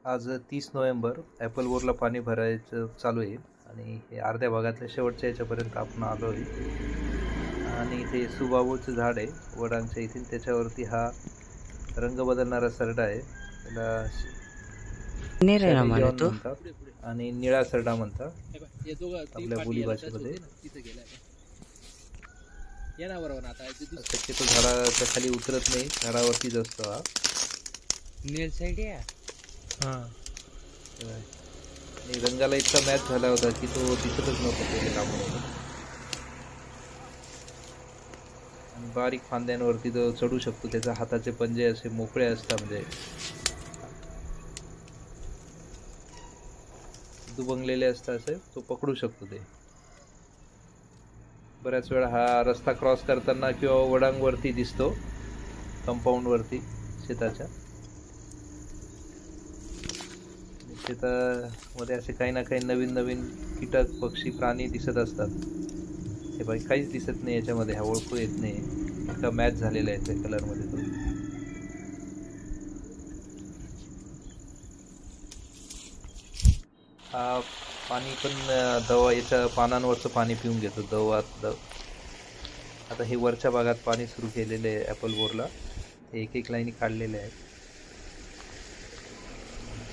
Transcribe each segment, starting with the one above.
आज 30 November Apple बोरला पाणी भरायचं चालू आहे आणि हे अर्ध्या भागातल्या शेवटच्या याच्यापर्यंत आपण आलो आहे आणि इथे सुबाबूचं झाड आहे वडांच्या इथे, त्याच्यावरती हा रंग बदलणारा सरडा आहे. त्याला नेरेला शॅमेलिओन तो म्हणतात आणि निळा सरडा म्हणतात आपल्या बोली भाषेमध्ये. शक्यतो झाडाच्या खाली उतरत नाही, झाडावरतीच असतो हा. मेल साइड आहे. आणि रंगाला इतका मॅच झाला होता की तो दिसतच नव्हता पहिले लांबून. आणि बारीक फांद्यांवरती तो चढू शकतो, त्याच्या हाताचे पंजे असे मोकळे असतात, म्हणजे दुबंगलेले असतात, असे तो पकडू शकतो. ते बऱ्याच वेळा हा रस्ता क्रॉस करताना किंवा वडांवरती दिसतो, कंपाऊंडवरती शेताच्या. शेतामध्ये असे काही ना काही नवीन नवीन कीटक, पक्षी, प्राणी दिसत असतात. हे बाई काहीच दिसत नाही याच्यामध्ये, हा ओळखू येत नाही, इतका मॅच झालेला आहे त्या कलरमध्ये तो. हा पाणी पण दवा याच्या पानांवरचं पाणी पिऊन घेतो, दवात. आता हे वरच्या भागात पाणी सुरू केलेले आहे ॲपल बोरला, हे एक एक लाईनी काढलेले आहेत.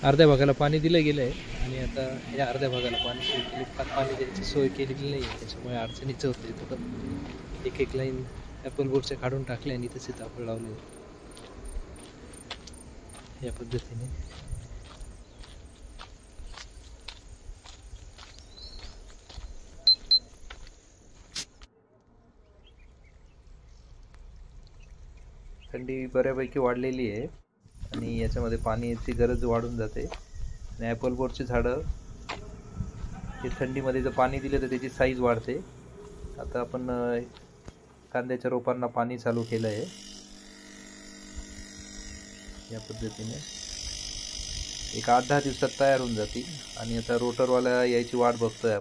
अर्ध्या भागाला पाणी दिलं गेलं आहे आणि आता या अर्ध्या भागाला पाणी सुरू केली. पाणी द्यायची सोय केलेली नाही आहे, त्याच्यामुळे अडचणीचं होतं. थोडं एक एक लाईन ॲपल बोरच्या काढून टाकले आणि इथं सीताफळ लावले या पद्धतीने. थंडी बऱ्यापैकी वाढलेली आहे आणि याच्यामध्ये पाण्याची गरज वाढून जाते. आणि ॲपल बोरची झाडं हे थंडीमध्ये जर पाणी दिलं तर त्याची साईज वाढते. आता आपण कांद्याच्या रोपांना पाणी चालू केलं आहे या पद्धतीने. एक 8-10 दिवसात तयार होऊन जातील आणि आता रोटरवाला यायची वाट बघतोय.